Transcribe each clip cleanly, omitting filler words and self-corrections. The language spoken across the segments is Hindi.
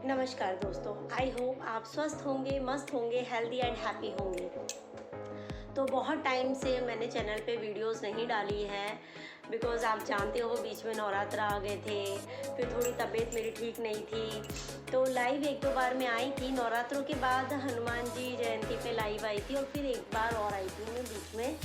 नमस्कार दोस्तों, आई होप आप स्वस्थ होंगे, मस्त होंगे, हेल्दी एंड हैप्पी होंगे। तो बहुत टाइम से मैंने चैनल पे वीडियोस नहीं डाली है बिकॉज़ आप जानते हो बीच में नवरात्र आ गए थे, फिर थोड़ी तबीयत मेरी ठीक नहीं थी। तो लाइव एक दो बार मैं आई थी, नवरात्रों के बाद हनुमान जी जयंती पे लाइव आई थी और फिर एक बार और आई थी मैं बीच में।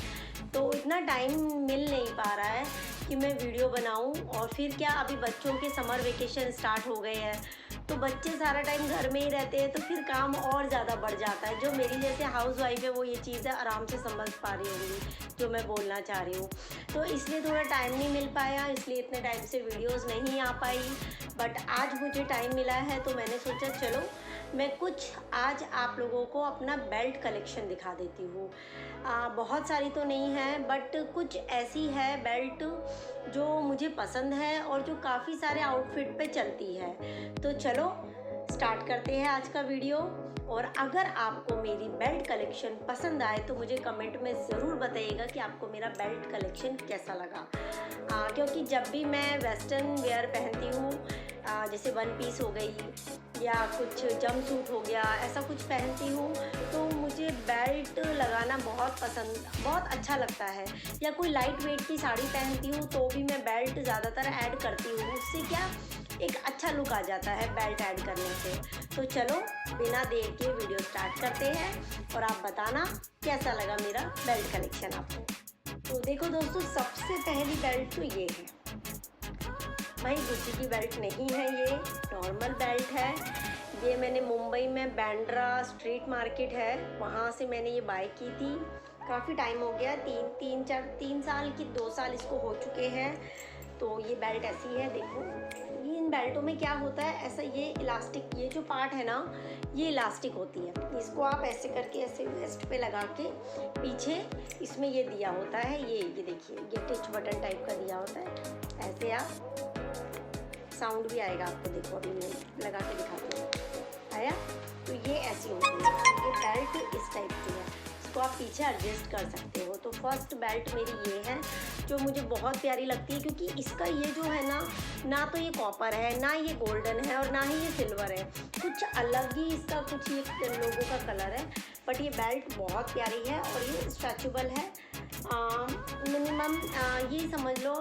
तो इतना टाइम मिल नहीं पा रहा है कि मैं वीडियो बनाऊं। और फिर क्या, अभी बच्चों के समर वेकेशन स्टार्ट हो गए हैं तो बच्चे सारा टाइम घर में ही रहते हैं, तो फिर काम और ज़्यादा बढ़ जाता है। जो मेरी जैसे हाउस वाइफ है वो ये चीज़ें आराम से समझ पा रही होंगी जो मैं बोलना चाह रही हूँ। तो इसलिए थोड़ा टाइम नहीं मिल पाया, इसलिए इतने टाइम से वीडियोस नहीं आ पाई। बट आज मुझे टाइम मिला है तो मैंने सोचा चलो मैं कुछ आज आप लोगों को अपना बेल्ट कलेक्शन दिखा देती हूँ। बहुत सारी तो नहीं है बट कुछ ऐसी है बेल्ट जो मुझे पसंद है और जो काफ़ी सारे आउटफिट पे चलती है। तो चलो स्टार्ट करते हैं आज का वीडियो। और अगर आपको मेरी बेल्ट कलेक्शन पसंद आए तो मुझे कमेंट में ज़रूर बताइएगा कि आपको मेरा बेल्ट कलेक्शन कैसा लगा। क्योंकि जब भी मैं वेस्टर्न वेयर पहनती हूँ, जैसे वन पीस हो गई या कुछ जंप सूट हो गया, ऐसा कुछ पहनती हूँ तो मुझे बेल्ट लगाना बहुत अच्छा लगता है। या कोई लाइट वेट की साड़ी पहनती हूँ तो भी मैं बेल्ट ज़्यादातर ऐड करती हूँ। उससे क्या एक अच्छा लुक आ जाता है बेल्ट ऐड करने से। तो चलो बिना देर के वीडियो स्टार्ट करते हैं और आप बताना कैसा लगा मेरा बेल्ट कलेक्शन आपको। तो देखो दोस्तों, सबसे पहली बेल्ट तो ये है। भाई गुच्ची की बेल्ट नहीं है, ये नॉर्मल बेल्ट है। ये मैंने मुंबई में बैंड्रा स्ट्रीट मार्केट है वहाँ से मैंने ये बाय की थी। काफ़ी टाइम हो गया, 3 साल की 2 साल इसको हो चुके हैं। तो ये बेल्ट ऐसी है, देखो ये इन बेल्टों में क्या होता है, ऐसा ये इलास्टिक, ये जो पार्ट है ना ये इलास्टिक होती है। इसको आप ऐसे करके ऐसे वेस्ट पे लगा के पीछे इसमें ये दिया होता है, ये देखिए ये टिच बटन टाइप का दिया होता है। ऐसे आप साउंड भी आएगा आपको, देखो अभी मैं लगा के दिखाती हूँ, आया। तो ये ऐसी होती है, ये बेल्ट इस टाइप की है, इसको आप पीछे एडजस्ट कर सकते हो। तो फर्स्ट बेल्ट मेरी ये है जो मुझे बहुत प्यारी लगती है, क्योंकि इसका ये जो है ना तो ये कॉपर है, ना ये गोल्डन है और ना ही ये सिल्वर है, कुछ अलग ही इसका कुछ ये लोगों का कलर है। बट ये बेल्ट बहुत प्यारी है और ये स्ट्रेचेबल है। मिनिमम ये समझ लो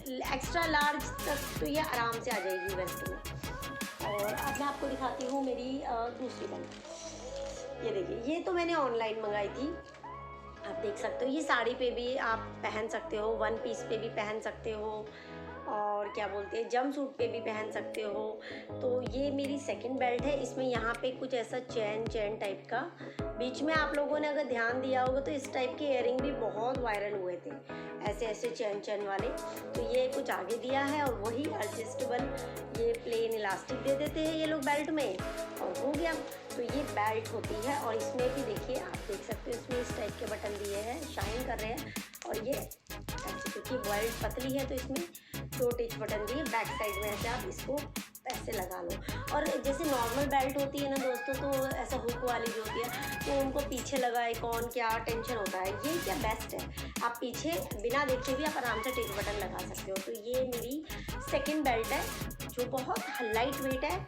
एक्स्ट्रा लार्ज तक तो ये आराम से आ जाएगी वेस्ट में। और अब मैं आपको दिखाती हूँ मेरी दूसरी बेल्ट। ये देखिए, ये तो मैंने ऑनलाइन मंगाई थी, आप देख सकते हो। ये साड़ी पे भी आप पहन सकते हो, वन पीस पे भी पहन सकते हो और क्या बोलते हैं जंप सूट पे भी पहन सकते हो। तो ये मेरी सेकंड बेल्ट है। इसमें यहाँ पे कुछ ऐसा चैन टाइप का, बीच में आप लोगों ने अगर ध्यान दिया होगा तो इस टाइप के इयरिंग भी बहुत वायरल हुए थे, ऐसे चैन वाले। तो ये कुछ आगे दिया है और वही एडजस्टेबल ये प्लेन इलास्टिक दे देते हैं ये लोग बेल्ट में और हो गया। तो ये बेल्ट होती है और इसमें भी देखिए आप देख सकते हो, इसमें इस टाइप के बटन दिए हैं, शाइन कर रहे हैं। और ये ऐसे क्योंकि बेल्ट पतली है तो इसमें 2 टिच बटन दिए, बैक साइड में ऐसे आप इसको ऐसे लगा लो। और जैसे नॉर्मल बेल्ट होती है ना दोस्तों, तो ऐसा हुक वाली जो होती है तो उनको पीछे लगाए कौन, क्या टेंशन होता है। ये क्या बेस्ट है, आप पीछे बिना देखे भी आप आराम से टिच बटन लगा सकते हो। तो ये मेरी सेकंड बेल्ट है जो बहुत लाइट वेट है,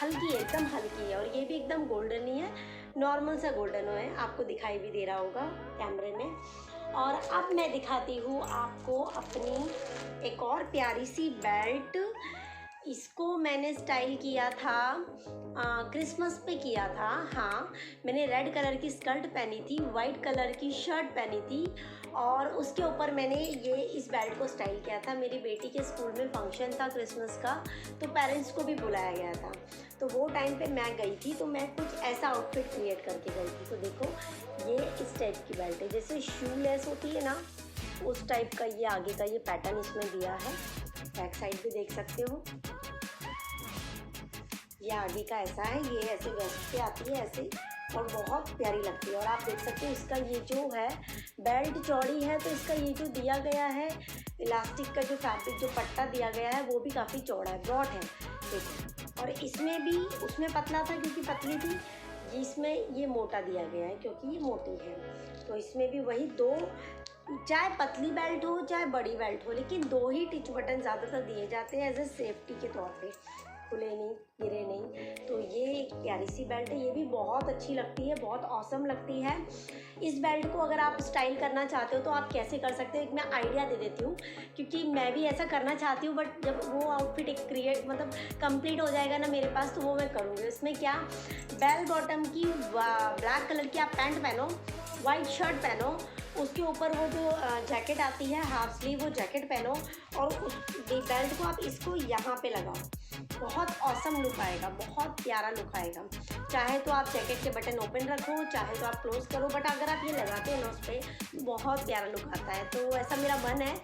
हल्की है, एकदम हल्की है। और ये भी एकदम गोल्डन ही है, नॉर्मल सा गोल्डन है, आपको दिखाई भी दे रहा होगा कैमरे में। और अब मैं दिखाती हूँ आपको अपनी एक और प्यारी सी बेल्ट। इसको मैंने स्टाइल किया था, क्रिसमस पे किया था। हाँ, मैंने रेड कलर की स्कर्ट पहनी थी, वाइट कलर की शर्ट पहनी थी और उसके ऊपर मैंने ये इस बेल्ट को स्टाइल किया था। मेरी बेटी के स्कूल में फंक्शन था क्रिसमस का, तो पेरेंट्स को भी बुलाया गया था। तो वो टाइम पे मैं गई थी तो मैं कुछ ऐसा आउटफिट क्रिएट करके गई थी। तो देखो ये इस टाइप की बेल्ट है, जैसे शू लेस होती है ना उस टाइप का ये आगे का ये पैटर्न इसमें दिया है। बैक साइड भी देख सकते हो, ये आगे का ऐसा है, ये ऐसे वेस्ट पे आती है ऐसे और बहुत प्यारी लगती है। और आप देख सकते हो इसका ये जो है बेल्ट चौड़ी है तो इसका ये जो दिया गया है इलास्टिक का जो फैब्रिक जो पट्टा दिया गया है वो भी काफ़ी चौड़ा है, ब्रॉड है देखो। और इसमें भी उसमें पतला था क्योंकि पतली थी, इसमें ये मोटा दिया गया है क्योंकि ये मोटी है। तो इसमें भी वही दो, चाहे पतली बेल्ट हो चाहे बड़ी बेल्ट हो, लेकिन 2 ही टिच बटन ज़्यादातर दिए जाते हैं एज ए सेफ्टी के तौर पे। खुले नहीं, गिरे नहीं। तो ये एक प्यारी सी बेल्ट है, ये भी बहुत अच्छी लगती है, बहुत ऑसम लगती है। इस बेल्ट को अगर आप स्टाइल करना चाहते हो तो आप कैसे कर सकते हो, एक मैं आइडिया दे देती हूँ, क्योंकि मैं भी ऐसा करना चाहती हूँ, बट जब वो आउटफिट एक क्रिएट मतलब कंप्लीट हो जाएगा ना मेरे पास, तो वो मैं करूँगी। इसमें क्या, बेल बॉटम की ब्लैक कलर की आप पैंट पहनो, वाइट शर्ट पहनो, उसके ऊपर वो जो जैकेट आती है हाफ स्लीव, वो जैकेट पहनो, और उस बेल्ट को आप इसको यहाँ पे लगाओ। बहुत ऑसम लुक आएगा, बहुत प्यारा लुक आएगा। चाहे तो आप जैकेट के बटन ओपन रखो, चाहे तो आप क्लोज करो, बट अगर आप ये लगाते हैं ना उस पर, बहुत प्यारा लुक आता है। तो ऐसा मेरा मन है।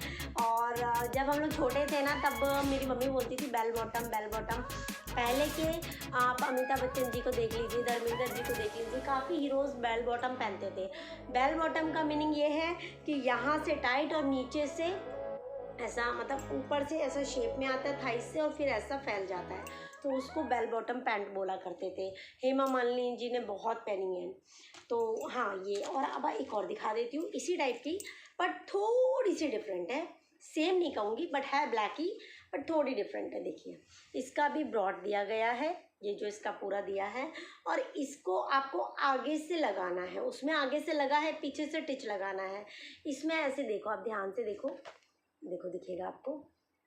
और जब हम लोग छोटे थे ना, तब मेरी मम्मी बोलती थी बेल बॉटम, बेल बॉटम। पहले के आप अमिताभ बच्चन जी को देख लीजिए, धर्मेंद्र जी को देख लीजिए, काफ़ी हीरोज़ बेल बॉटम पहनते थे। बेल बॉटम का मीनिंग ये है कि यहाँ से टाइट और नीचे से ऐसा, मतलब ऊपर से ऐसा शेप में आता है थाइस से, और फिर ऐसा फैल जाता है, तो उसको बेल बॉटम पैंट बोला करते थे। हेमा मालिनी जी ने बहुत पहनी है। तो हाँ ये, और अब एक और दिखा देती हूँ इसी टाइप की, बट थोड़ी सी डिफरेंट है। सेम नहीं कहूँगी, बट है ब्लैक ही, बट थोड़ी डिफरेंट है। देखिए, इसका भी ब्रॉड दिया गया है, ये जो इसका पूरा दिया है, और इसको आपको आगे से लगाना है। उसमें आगे से लगा है, पीछे से टिच लगाना है। इसमें ऐसे देखो, आप ध्यान से देखो, देखो दिखेगा आपको,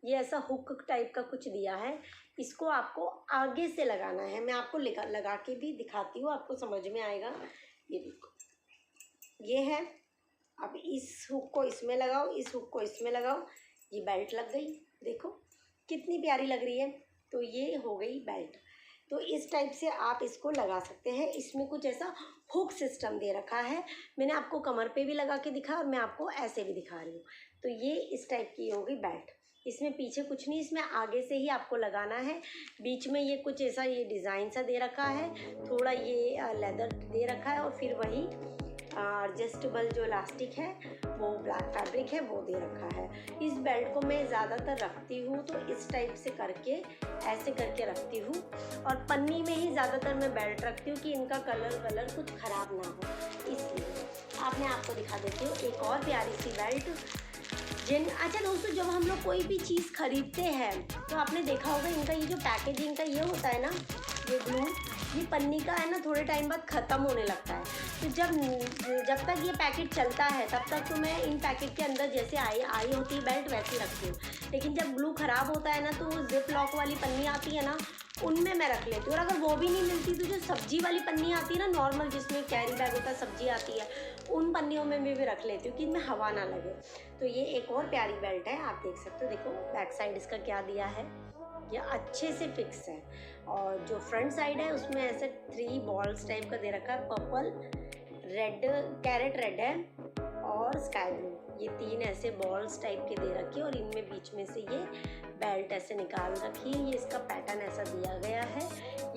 ये ऐसा हुक टाइप का कुछ दिया है, इसको आपको आगे से लगाना है। मैं आपको लगा के भी दिखाती हूँ, आपको समझ में आएगा। ये देखो, ये है। अब इस हुक को इसमें लगाओ, इस हुक को इसमें लगाओ, ये बेल्ट लग गई। देखो कितनी प्यारी लग रही है। तो ये हो गई बेल्ट। तो इस टाइप से आप इसको लगा सकते हैं। इसमें कुछ ऐसा हुक सिस्टम दे रखा है। मैंने आपको कमर पे भी लगा के दिखा, और मैं आपको ऐसे भी दिखा रही हूँ। तो ये इस टाइप की हो गई बेल्ट। इसमें पीछे कुछ नहीं, इसमें आगे से ही आपको लगाना है। बीच में ये कुछ ऐसा ये डिज़ाइन सा दे रखा है, थोड़ा ये लेदर दे रखा है, और फिर वही एडजस्टेबल जो इलास्टिक है, वो ब्लैक फैब्रिक है, वो दे रखा है। इस बेल्ट को मैं ज़्यादातर रखती हूँ तो इस टाइप से करके, ऐसे करके रखती हूँ, और पन्नी में ही ज़्यादातर मैं बेल्ट रखती हूँ कि इनका कलर कुछ ख़राब ना हो। इसलिए आप मैं आपको दिखा देती हूँ एक और प्यारी सी बेल्ट। अच्छा दोस्तों, जब हम लोग कोई भी चीज़ खरीदते हैं तो आपने देखा होगा, इनका ये जो पैकेजिंग का ये होता है ना, ये ग्लू, ये पन्नी का है ना, थोड़े टाइम बाद ख़त्म होने लगता है। तो जब तक ये पैकेट चलता है, तब तक तो मैं इन पैकेट के अंदर जैसे आई होती है बेल्ट, वैसी रखती हूँ। लेकिन जब ग्लू ख़राब होता है ना, तो वो जिप लॉक वाली पन्नी आती है ना, उनमें मैं रख लेती हूँ। और अगर वो भी नहीं मिलती, तो जो सब्जी वाली पन्नी आती है ना, नॉर्मल जिसमें कैरी बैग होता है, सब्जी आती है, उन पन्नियों में भी रख लेती हूँ कि इनमें हवा ना लगे। तो ये एक और प्यारी बेल्ट है, आप देख सकते हो। देखो बैक साइड इसका क्या दिया है, ये अच्छे से फिक्स है। और जो फ्रंट साइड है उसमें ऐसे 3 बॉल्स टाइप का दे रखा है, पर्पल, रेड, कैरेट रेड है, और स्काई ब्लू। ये 3 ऐसे बॉल्स टाइप के दे रखे, और इनमें बीच में से ये बेल्ट ऐसे निकाल रखी है। ये इसका पैटर्न ऐसा दिया गया है,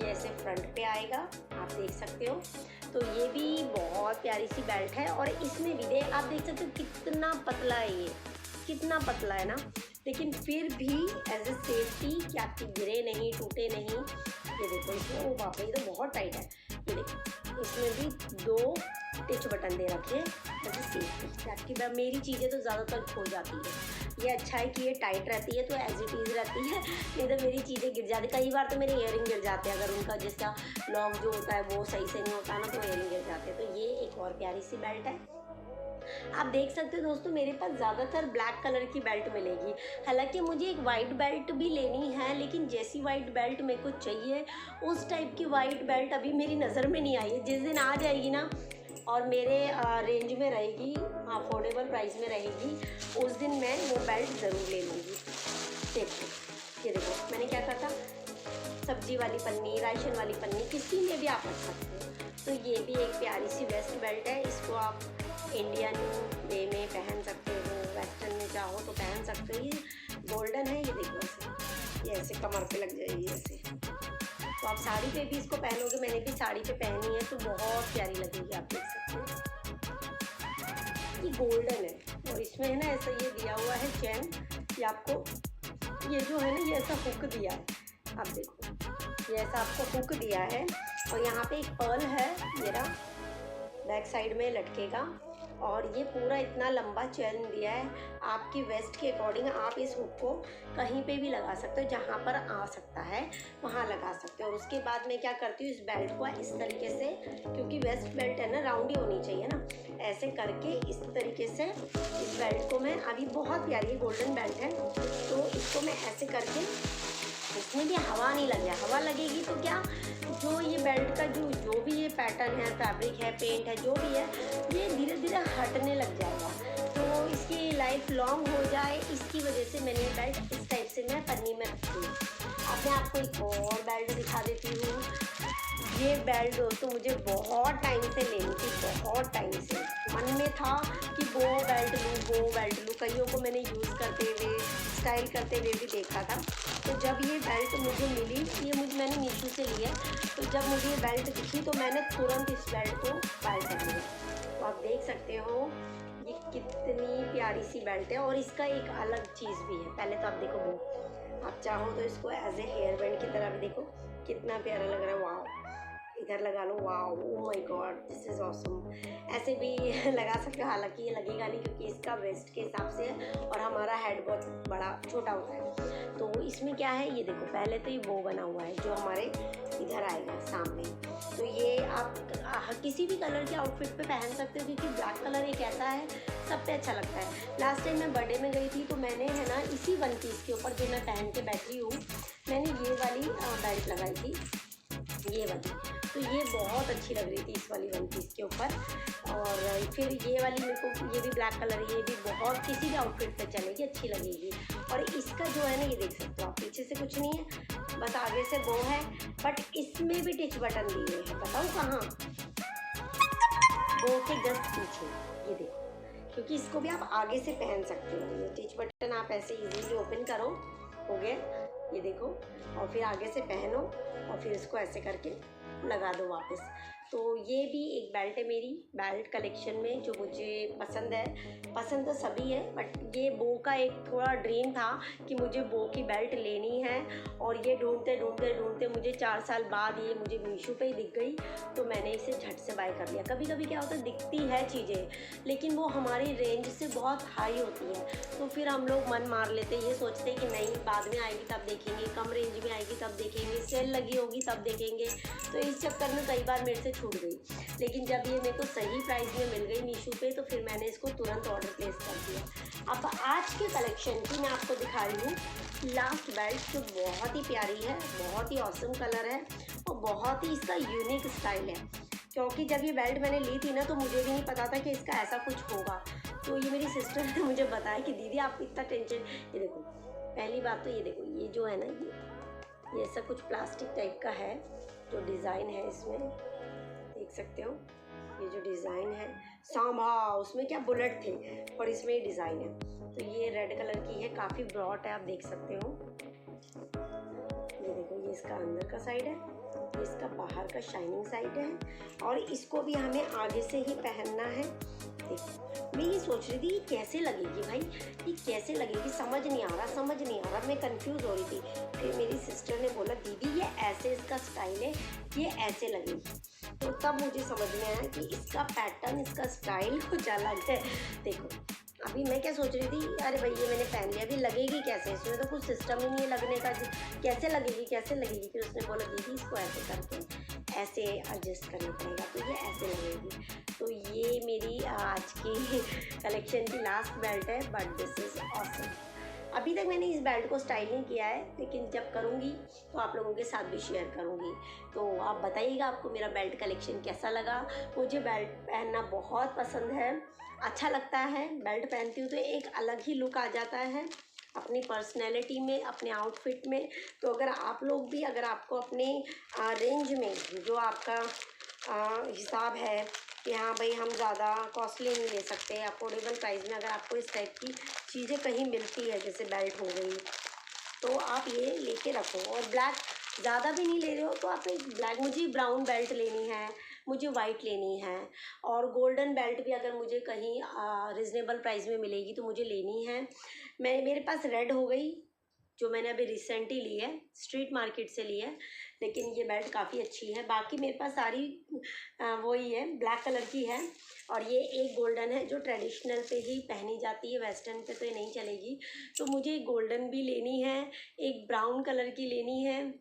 ये ऐसे फ्रंट पे आएगा, आप देख सकते हो। तो ये भी बहुत प्यारी सी बेल्ट है। और इसमें भी आप देख सकते हो कितना पतला है, ये कितना पतला है ना, लेकिन फिर भी एज ए सेफ्टी कि आपकी गिरे नहीं, टूटे नहीं। ये देखो इसमें, ओ बाप रे, ये तो बहुत टाइट है। ये देखो इसमें भी 2 टिच बटन दे रखे हैं एज ए सेफ्टी। आपकी मेरी चीज़ें तो ज़्यादातर खो जाती है। ये अच्छा है कि ये टाइट रहती है, तो एज इट इज़ रहती है, नहीं तो मेरी चीज़ें गिर जाती। कई बार तो मेरे इयरिंग गिर जाते हैं, अगर उनका जिसका लॉक जो होता है वो सही से नहीं होता ना, तो इयरिंग गिर जाते हैं। तो ये एक और प्यारी सी बेल्ट है। आप देख सकते हो दोस्तों, मेरे पास ज़्यादातर ब्लैक कलर की बेल्ट मिलेगी। हालांकि मुझे एक वाइट बेल्ट भी लेनी है, लेकिन जैसी वाइट बेल्ट मेरे को चाहिए, उस टाइप की वाइट बेल्ट अभी मेरी नज़र में नहीं आई है। जिस दिन आ जाएगी ना, और मेरे रेंज में रहेगी, अफोर्डेबल प्राइस में रहेगी, उस दिन मैं वो बेल्ट ज़रूर ले लूँगी। देखो, ये देखो मैंने क्या कहा था, सब्जी वाली पन्नी, राशन वाली पन्नी, किसी में भी आप रख सकते हो। तो ये भी एक प्यारी सी वेस्ट बेल्ट है। इसको आप इंडियन वे में पहन सकते हो, वेस्टर्न में चाहो तो पहन सकते हो। ये गोल्डन है, ये देखो ऐसे, ये ऐसे कमर पे लग जाएगी ऐसे। तो आप साड़ी पे भी इसको पहनोगे, मैंने भी साड़ी पे पहनी है, तो बहुत प्यारी लगेगी, आप देख सकते हो। ये गोल्डन है, और इसमें है ना ऐसा ये दिया हुआ है चैन, ये आपको ये जो है ना, ये ऐसा हुक दिया है, आप देखो ये ऐसा आपको हुक दिया है। और यहाँ पे एक पर्ल है मेरा, बैक साइड में लटकेगा, और ये पूरा इतना लंबा चेन दिया है, आपकी वेस्ट के अकॉर्डिंग आप इस हुक को कहीं पे भी लगा सकते हो, जहाँ पर आ सकता है वहाँ लगा सकते हो। और उसके बाद मैं क्या करती हूँ, इस बेल्ट को इस तरीके से, क्योंकि वेस्ट बेल्ट है ना राउंड ही होनी चाहिए ना, ऐसे करके इस तरीके से इस बेल्ट को मैं, अभी बहुत प्यारी गोल्डन बेल्ट है, तो इसको मैं ऐसे करके, इसमें भी हवा नहीं लगे, हवा लगेगी तो क्या, जो ये बेल्ट का जो भी ये पैटर्न है, फैब्रिक है, पेंट है, जो भी है, ये धीरे धीरे हटने लग जाएगा, तो इसकी लाइफ लॉन्ग हो जाए, इसकी वजह से मैंने ये बेल्ट इस टाइप से मैं पन्नी में रखती हूँ। अब मैं आपको एक और बेल्ट दिखा देती हूँ। ये बेल्ट दोस्तों मुझे बहुत टाइम से लेनी थी, बहुत टाइम से मन में था कि वो बेल्ट लूँ। कईयों को मैंने यूज़ करते हुए, स्टाइल करते हुए भी देखा था। तो जब ये बेल्ट मुझे मिली, मैंने मीशो से ली है, तो जब मुझे ये बेल्ट दिखी तो मैंने तुरंत इस बेल्ट को बाय कर लिया। तो आप देख सकते हो ये कितनी प्यारी सी बेल्ट है, और इसका एक अलग चीज़ भी है। पहले तो आप देखो वो, आप चाहो तो इसको एज ए हेयर बैंड की तरह भी देखो, कितना प्यारा लग रहा है। वाओ, इधर लगा लो, wow, oh my god, this is awesome. ऐसे भी लगा सकते हो, हालांकि ये लगेगा नहीं क्योंकि इसका वेस्ट के हिसाब से है, और हमारा हेड बहुत बड़ा छोटा होता है। तो इसमें क्या है, ये देखो, पहले तो ये बो बना हुआ है जो हमारे इधर आएगा सामने। तो ये आप किसी भी कलर के आउटफिट पे पहन सकते हो, क्योंकि ब्लैक कलर एक ऐसा है सब पे अच्छा लगता है। लास्ट टाइम मैं बर्थडे में गई थी, तो मैंने है ना इसी वन पीस के ऊपर जो मैं पहन के बैठी हूँ, मैंने ये वाली बेल्ट लगाई थी, ये वाली। तो ये बहुत अच्छी लग रही थी इस वाली वन पीस के ऊपर। और फिर ये वाली मेरे को, ये भी ब्लैक कलर, ये भी बहुत किसी भी आउटफिट पे चलेगी, अच्छी लगेगी। और इसका जो है ना, ये देख सकते हो आप, पीछे से कुछ नहीं है, बस आगे से बो है, बट इसमें भी टिच बटन दिए हैं। बताऊँ कहाँ, बो के जस्ट पीछे, ये देखो, क्योंकि इसको भी आप आगे से पहन सकते हो। ये टिच बटन आप ऐसे इजीली ओपन करो, हो गया, ये देखो, और फिर आगे से पहनो, और फिर इसको ऐसे करके लगा दो वापस। तो ये भी एक बेल्ट है मेरी बेल्ट कलेक्शन में, जो मुझे पसंद है। पसंद तो सभी है, बट ये बो का एक थोड़ा ड्रीम था कि मुझे बो की बेल्ट लेनी है, और ये ढूंढते ढूंढते ढूंढते मुझे 4 साल बाद ये मुझे मीशो पे ही दिख गई, तो मैंने इसे झट से बाय कर लिया। कभी कभी क्या होता है, दिखती है चीज़ें, लेकिन वो हमारी रेंज से बहुत हाई होती है, तो फिर हम लोग मन मार लेते, ये सोचते कि नहीं बाद में आएगी तब देखेंगे, कम रेंज में आएगी तब देखेंगे, सेल लगी होगी तब देखेंगे। तो इस चक्कर में कई बार मेरे से छूट गई, लेकिन जब ये मेरे को सही प्राइस में मिल गई मीशो पे, तो फिर मैंने इसको तुरंत ऑर्डर प्लेस कर दिया। अब आज के कलेक्शन की मैं आपको दिखा रही हूँ लास्ट बेल्ट, जो बहुत ही प्यारी है, बहुत ही ऑसम कलर है, और बहुत ही इसका यूनिक स्टाइल है। क्योंकि जब ये बेल्ट मैंने ली थी ना, तो मुझे भी नहीं पता था कि इसका ऐसा कुछ होगा। तो ये मेरी सिस्टर ने मुझे बताया कि दीदी आप इतना टेंशन, ये देखो, पहली बात तो ये देखो, ये जो है ना, ये ऐसा कुछ प्लास्टिक टाइप का है, जो डिज़ाइन है इसमें देख सकते हो, ये जो डिज़ाइन है सांभा, उसमें क्या बुलेट थे, और इसमें ये डिज़ाइन है। तो ये रेड कलर की है, काफ़ी ब्रॉड है, आप देख सकते हो। ये देखो, ये इसका अंदर का साइड है, ये इसका बाहर का शाइनिंग साइड है, और इसको भी हमें आगे से ही पहनना है। देखो, मैं ये सोच रही थी ये कैसे लगेगी भाई, ये कैसे लगेगी, समझ नहीं आ रहा, मैं कंफ्यूज हो रही थी। फिर मेरी सिस्टर ने बोला दीदी ये ऐसे इसका स्टाइल है, ये ऐसे लगेगी। तो तब मुझे समझ में आया कि इसका पैटर्न, इसका स्टाइल कुछ अलग है। देखो, अभी मैं क्या सोच रही थी, अरे भाई ये मैंने पहन लिया, अभी लगेगी कैसे, इसमें तो कुछ सिस्टम ही नहीं है लगने का, कैसे लगेगी। फिर उसने बोला दीदी इसको ऐसे करके ऐसे एडजस्ट करना पड़ेगा, तो ये ऐसे लगेगी। तो ये मेरी आज की कलेक्शन की लास्ट बेल्ट है, बट दिस इज़ ऑसम। अभी तक मैंने इस बेल्ट को स्टाइल नहीं किया है, लेकिन जब करूँगी तो आप लोगों के साथ भी शेयर करूँगी। तो आप बताइएगा आपको मेरा बेल्ट कलेक्शन कैसा लगा। मुझे बेल्ट पहनना बहुत पसंद है, अच्छा लगता है, बेल्ट पहनती हूँ तो एक अलग ही लुक आ जाता है अपनी पर्सनैलिटी में, अपने आउटफिट में। तो अगर आप लोग भी, अगर आपको अपने रेंज में जो आपका हिसाब है कि हाँ भाई हम ज़्यादा कॉस्टली नहीं ले सकते, अफोर्डेबल प्राइस में अगर आपको इस टाइप की चीज़ें कहीं मिलती है, जैसे बेल्ट हो गई, तो आप ये लेके रखो। और ब्लैक ज़्यादा भी नहीं ले रहे हो तो आप एक ब्लैक, मुझे ब्राउन बेल्ट लेनी है, मुझे वाइट लेनी है, और गोल्डन बेल्ट भी अगर मुझे कहीं रिजनेबल प्राइस में मिलेगी तो मुझे लेनी है। मेरे पास रेड हो गई, जो मैंने अभी रिसेंटली ली है, स्ट्रीट मार्केट से ली है, लेकिन ये बेल्ट काफ़ी अच्छी है। बाकी मेरे पास सारी वही है, ब्लैक कलर की है। और ये एक गोल्डन है जो ट्रेडिशनल पे ही पहनी जाती है, वेस्टर्न पे तो ये नहीं चलेगी। तो मुझे गोल्डन भी लेनी है, एक ब्राउन कलर की लेनी है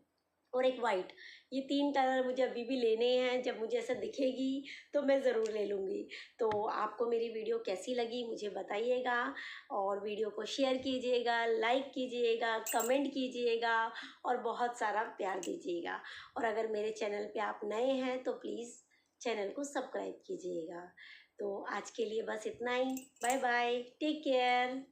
और एक वाइट। ये 3 कलर मुझे अभी भी लेने हैं। जब मुझे ऐसा दिखेगी तो मैं ज़रूर ले लूँगी। तो आपको मेरी वीडियो कैसी लगी मुझे बताइएगा, और वीडियो को शेयर कीजिएगा, लाइक कीजिएगा, कमेंट कीजिएगा और बहुत सारा प्यार दीजिएगा। और अगर मेरे चैनल पे आप नए हैं तो प्लीज़ चैनल को सब्सक्राइब कीजिएगा। तो आज के लिए बस इतना ही। Bye bye, take care.